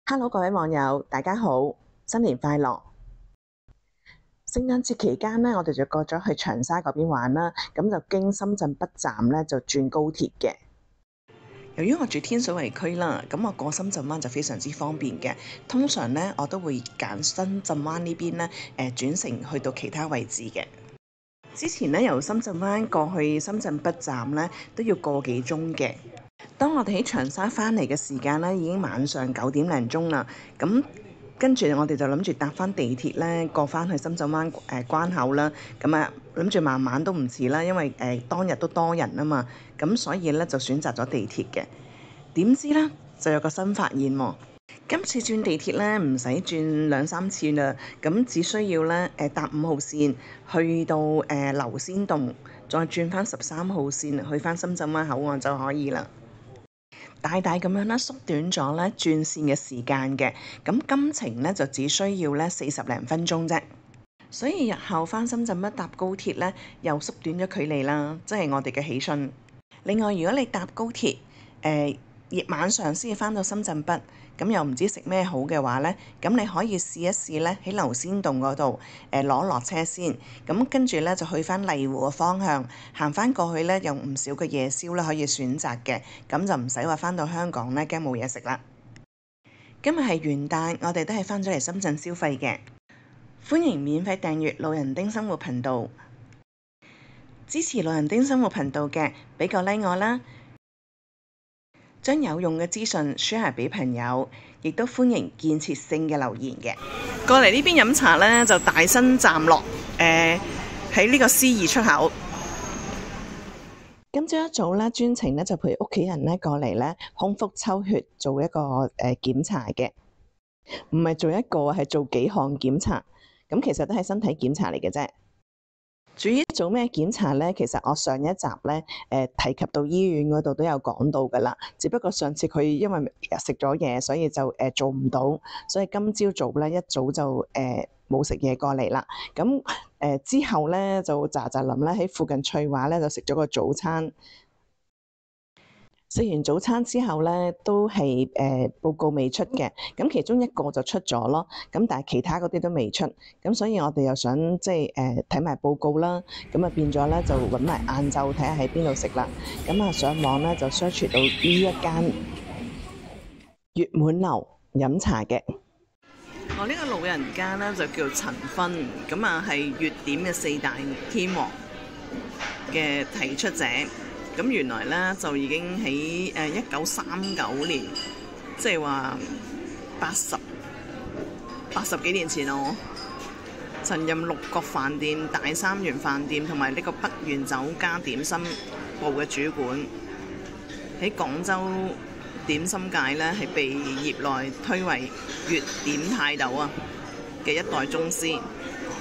Hello，各位網友，大家好，新年快樂！聖誕節期間呢，我哋就過咗去長沙嗰邊玩啦，咁就經深圳北站呢就轉高鐵嘅。由於我住天水圍區啦，咁我過深圳灣就非常之方便嘅。通常呢，我都會揀深圳灣呢邊呢，轉乘去到其他位置嘅。之前呢，由深圳灣過去深圳北站呢，都要個幾鐘嘅。當我哋喺長沙返嚟嘅時間咧，已經晚上9點零鐘啦。咁跟住我哋就諗住搭返地鐵咧，過返去深圳灣關口啦。咁啊，諗住慢慢都唔遲啦，因為當日都多人啊嘛。咁所以咧就選擇咗地鐵嘅。點知咧就有個新發現喎。今次轉地鐵咧唔使轉2、3次啦，咁只需要咧搭5號線去到流仙洞，再轉返13號線去返深圳灣口岸就可以啦。大大咁樣咧縮短咗咧轉線嘅時間嘅，咁今程咧就只需要咧40零分鐘啫。所以日後返深圳北搭高鐵咧又縮短咗距離啦，即係我哋嘅喜訊。另外，如果你搭高鐵晚上先至返到深圳北，咁又唔知食咩好嘅話咧，咁你可以試一試咧喺流仙洞嗰度攞落車先，咁跟住咧就去返麗湖嘅方向，行返過去咧有唔少嘅夜宵咧可以選擇嘅，咁就唔使話返到香港咧驚冇嘢食啦。今日係元旦，我哋都係返咗嚟深圳消費嘅，歡迎免費訂閱老人丁生活頻道，支持老人丁生活頻道嘅俾個 like 我啦。將有用嘅資訊 share 俾朋友，亦都歡迎建設性嘅留言嘅。過嚟呢邊飲茶呢，就大新站落，喺呢個 C2出口。今朝一早呢，專程呢就陪屋企人呢過嚟呢，空腹抽血做一個檢查嘅，唔係做一個，係做幾項檢查。咁其實都係身體檢查嚟嘅啫。至於做咩檢查呢？其實我上一集呢提及到醫院嗰度都有講到㗎啦。只不過上次佢因為食咗嘢，所以就做唔到，所以今朝早呢一早就冇食嘢過嚟啦。咁之後呢就喳喳臨咧喺附近翠華呢就食咗個早餐。食完早餐之後呢，都係報告未出嘅，咁其中一個就出咗咯，咁但係其他嗰啲都未出，咁所以我哋又想即係睇埋報告啦，咁啊變咗呢，就揾埋晏晝睇下喺邊度食啦，咁啊上網呢，就 search 到呢一間月滿樓飲茶嘅。我呢個老人家呢，就叫陳芬，咁啊係粵點嘅4大天王嘅提出者。咁原來咧就已經喺1939年，即係話80幾年前咯。曾任六國飯店、大三元飯店同埋呢個北園酒家點心部嘅主管，喺廣州點心界咧係被業內推為粵點泰斗啊嘅一代宗師。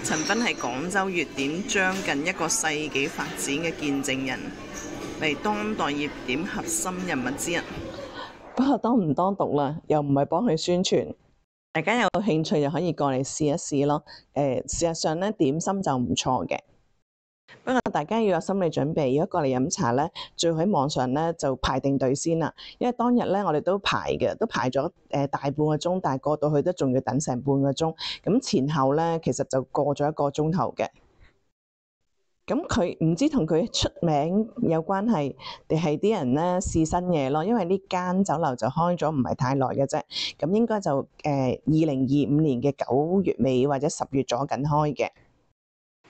陳芬係廣州粵點將近1個世紀發展嘅見證人，係當代熱點核心人物之一。不過當唔當讀啦，又唔係幫佢宣傳。大家有興趣就可以過嚟試一試咯。事實上呢，點心就唔錯嘅。不過大家要有心理準備，如果過嚟飲茶呢，最好喺網上呢就排定隊先啦。因為當日呢，我哋都排嘅，都排咗大半個鐘，但係過到去都仲要等成半個鐘。咁前後呢，其實就過咗1個鐘頭嘅。咁佢唔知同佢出名有關係，定係啲人呢試新嘢咯？因為呢間酒樓就開咗唔係太耐嘅啫，咁應該就2025年嘅9月尾或者10月左緊開嘅。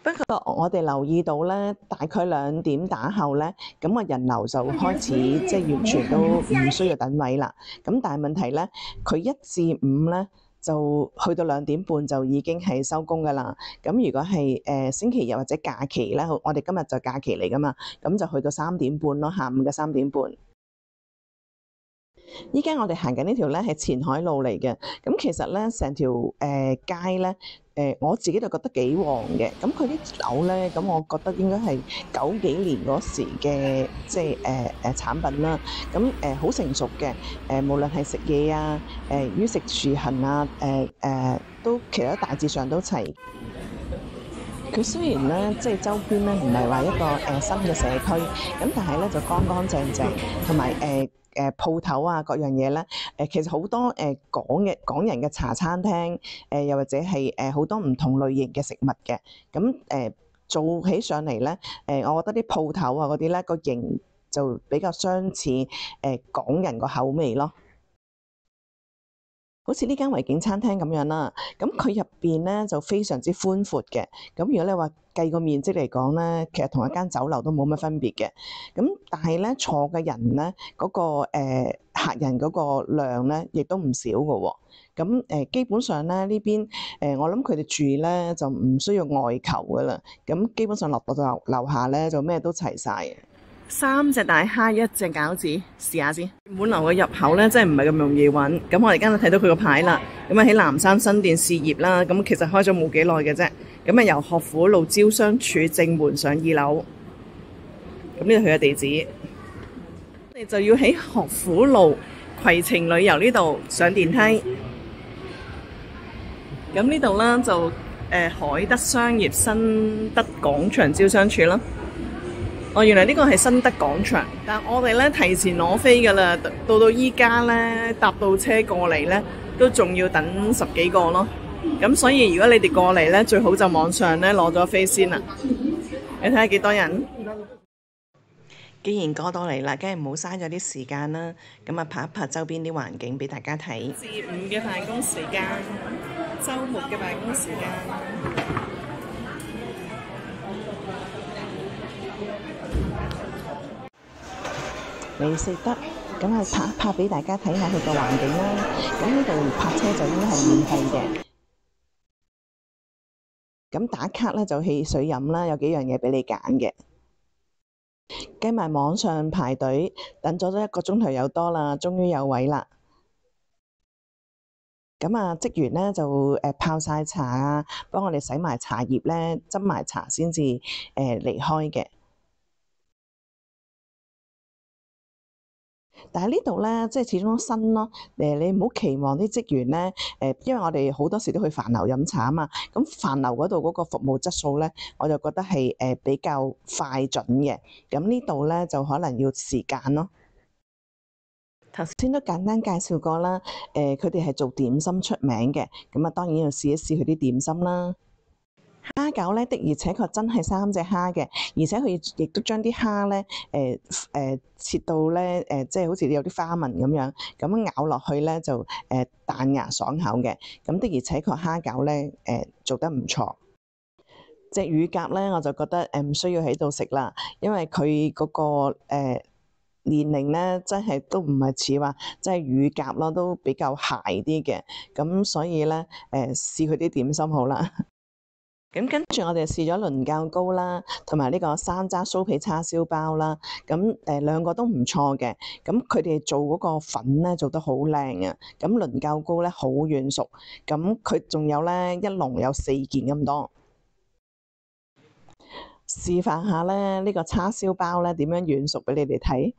不過我哋留意到呢，大概2點打後呢，咁個人流就開始即係完全都唔需要等位啦。咁但係問題呢，佢1至5呢，就去到2點半就已經係收工㗎啦。咁如果係星期日或者假期咧，我哋今日就假期嚟㗎嘛，咁就去到3點半咯，下午嘅3點半。依家我哋行緊呢條咧係前海路嚟嘅，咁其實咧成條街咧我自己就覺得幾旺嘅。咁佢啲樓咧，咁我覺得應該係90幾年嗰時嘅即係產品啦。咁好成熟嘅，無論係食嘢啊，衣食住行啊，都其實大致上都齊。佢雖然咧，即係周邊咧唔係話一個新嘅社區，咁但係咧就乾乾淨淨，同埋鋪頭啊各樣嘢咧，其實好多港人嘅茶餐廳，又或者係好多唔同類型嘅食物嘅，咁做起上嚟咧，我覺得啲鋪頭啊嗰啲咧個型就比較相似港人個口味咯。好似呢間維景餐廳咁樣啦，咁佢入邊咧就非常之寬闊嘅。咁如果你話計個面積嚟講咧，其實同一間酒樓都冇乜分別嘅。咁但係咧坐嘅人咧嗰個客人嗰個量咧，亦都唔少嘅喎。咁基本上咧呢邊我諗佢哋住咧就唔需要外求噶啦。咁基本上落到樓下咧就咩都齊晒嘅。3隻大蝦，1隻餃子，試下先。滿樓嘅入口咧，真係唔係咁容易揾。咁我而家就睇到佢個牌啦。咁啊喺南山新店事業啦，咁其實開咗冇幾耐嘅啫。咁啊由學府路招商處正門上2樓。咁呢度佢嘅地址，你就要喺學府路攜程旅遊呢度上電梯。咁呢度啦就海德商業新德廣場招商處啦。哦，原來呢個係新德廣場，但我哋咧提前攞飛㗎啦，到依家咧搭到車過嚟咧，都仲要等10幾個咯。咁所以如果你哋過嚟咧，最好就網上咧攞咗飛先啦。你睇下幾多人？既然過到嚟啦，梗係唔好嘥咗啲時間啦。咁啊，拍一拍周邊啲環境俾大家睇。至5嘅辦公時間，週末嘅辦公時間。未食得，咁啊拍一拍俾大家睇下佢個環境啦。咁呢度泊車就應該係免費嘅。咁打卡咧就汽水飲啦，有幾樣嘢俾你揀嘅。計埋網上排隊，等咗1個鐘頭有多啦，終於有位啦。咁啊，職員咧就泡晒茶啊，幫我哋洗埋茶葉咧，斟埋茶先至離開嘅。但係呢度咧，即係始終新咯。你唔好期望啲職員咧，因為我哋好多時都去飯樓飲茶啊嘛。咁飯樓嗰度嗰個服務質素咧，我就覺得係比較快準嘅。咁呢度咧就可能要時間咯。頭先都簡單介紹過啦，佢哋係做點心出名嘅，咁啊當然要試一試佢啲點心啦。蝦餃咧的而且確真係3隻蝦嘅，而且佢亦都將啲蝦咧切到咧即係好似有啲花紋咁樣，咁咬落去咧就彈牙爽口嘅。咁的而且確蝦餃咧做得唔錯。隻乳鴿咧我就覺得唔需要喺度食啦，因為佢嗰個年齡咧真係都唔係似話即係乳鴿咯，都比較鞋啲嘅。咁所以咧試佢啲點心好啦。咁跟住我哋試咗倫教糕啦，同埋呢個山楂酥皮叉燒包啦。咁兩個都唔錯嘅。咁佢哋做嗰個粉咧做得好靚啊。咁倫教糕咧好軟熟，咁佢仲有咧一籠有4件咁多。示範下咧呢個叉燒包咧點樣軟熟俾你哋睇。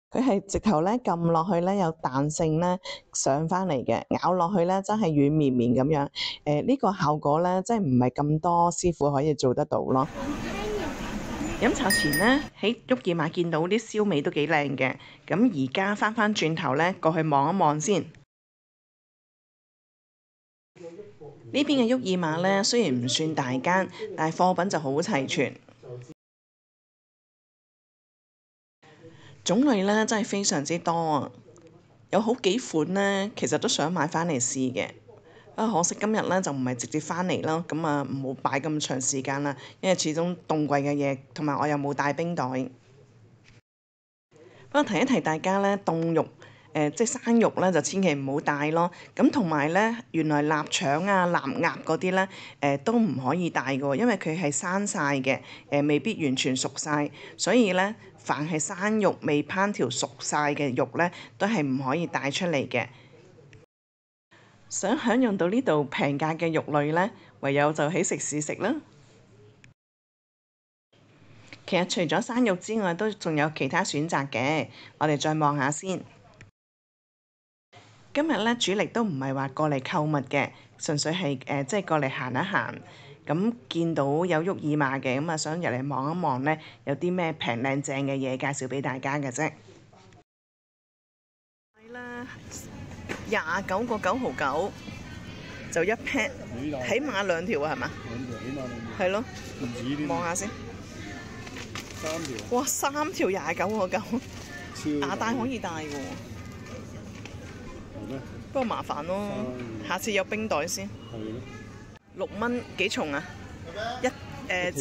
佢係直頭咧撳落去咧有彈性咧上返嚟嘅，咬落去咧真係軟綿綿咁樣。呢個效果咧真係唔係咁多師傅可以做得到咯。飲茶前咧喺沃爾瑪見到啲燒味都幾靚嘅，咁而家返轉頭咧過去望一望先。呢邊嘅沃爾瑪咧雖然唔算大間，但係貨品就好齊全。種類咧真係非常之多啊，有好幾款咧，其實都想買返嚟試嘅。可惜今日咧就唔係直接返嚟啦，咁啊唔好擺咁長時間啦，因為始終凍櫃嘅嘢，同埋我又冇帶冰袋。不過提一提大家咧，凍肉即係生肉咧就千祈唔好帶咯。咁同埋咧，原來臘腸啊、臘鴨嗰啲咧都唔可以帶嘅，因為佢係生晒嘅，未必完全熟晒，所以咧。凡係生肉未烹調熟晒嘅肉咧，都係唔可以帶出嚟嘅。想享用到呢度平價嘅肉類咧，唯有就喺食肆食啦。其實除咗生肉之外，都仲有其他選擇嘅。我哋再望下先。今日咧主力都唔係話過嚟購物嘅，純粹係即係過嚟行一行。咁見到有沃爾瑪嘅，咁啊想入嚟望一望咧，有啲咩平靚正嘅嘢介紹俾大家嘅啫。29.99就一 pack，起碼2條啊，係嘛？2條，起碼2條。係咯，唔止添。望下先。3條。哇，3條29.9，亞帶可以帶嘅喎。係咩？不過麻煩咯，下次有冰袋先。係咯。6蚊幾重啊？即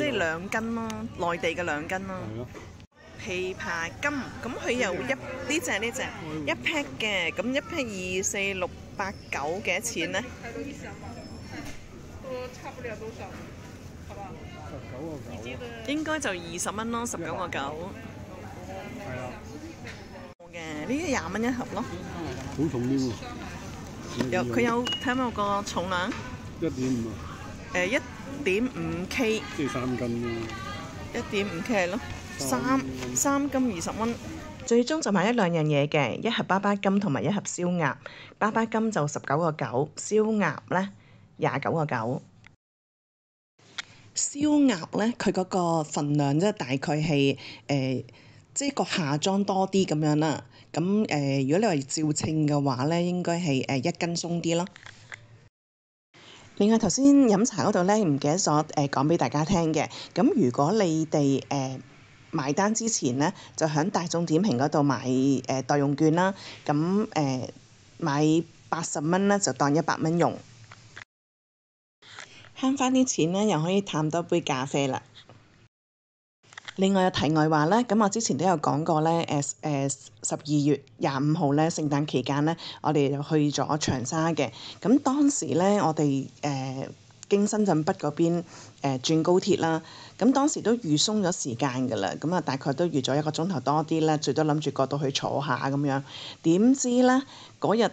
係2斤咯，內地嘅2斤咯。係咯。枇杷金，咁佢有呢隻1 pack 嘅，咁1 pack 2、4、6、8、9幾多錢呢？都差不了多少，好吧19.9。應該就20蚊咯，19.9。係啊。嘅呢啲20蚊一盒咯。好重添喎。佢有睇下有個重量。1.5啊。1.5 K。即係3斤咯。1.5 K 咯。3斤20蚊。最終就買1、2樣嘢嘅，一盒巴巴金同埋一盒燒鴨。巴巴金就19.9，燒鴨咧29.9。燒鴨咧，佢嗰個份量即係大概係即係個下裝多啲咁樣啦。咁如果你話照稱嘅話咧，應該係1斤鬆啲咯。另外頭先飲茶嗰度咧，唔記得咗講俾大家聽嘅。咁如果你哋埋單之前咧，就喺大眾點評嗰度買代用券啦。咁買80蚊咧，就當100蚊用，慳翻啲錢咧，又可以嘆多杯咖啡啦。另外有題外話咧，咁我之前都有講過咧，12月25號咧，聖誕期間咧，我哋就去咗長沙嘅。咁當時咧，我哋經深圳北嗰邊轉高鐵啦。咁當時都預鬆咗時間㗎啦，咁啊大概都預咗1個鐘頭多啲咧，最多諗住過到去坐下咁樣。點知咧嗰日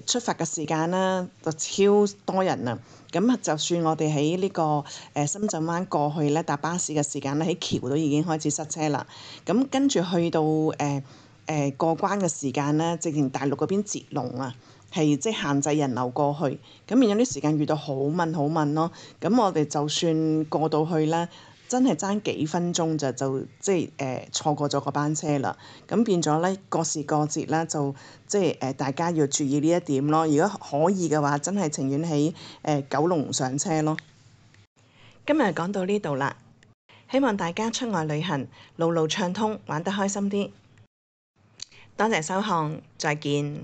出發嘅時間咧就超多人啊！咁啊，就算我哋喺呢個深圳灣過去咧搭巴士嘅時間咧，喺橋都已經開始塞車啦。咁跟住去到過關嘅時間咧，直情大陸嗰邊截龍啊！係即係限制人流過去，咁變咗啲時間遇到好悶咯。咁我哋就算過到去咧，真係爭幾分鐘就即係錯過咗個班車啦。咁變咗咧過時過節咧，就即係大家要注意呢一點咯。如果可以嘅話，真係情願喺九龍上車咯。今日講到呢度啦，希望大家出外旅行路路暢通，玩得開心啲。多謝收看，再見。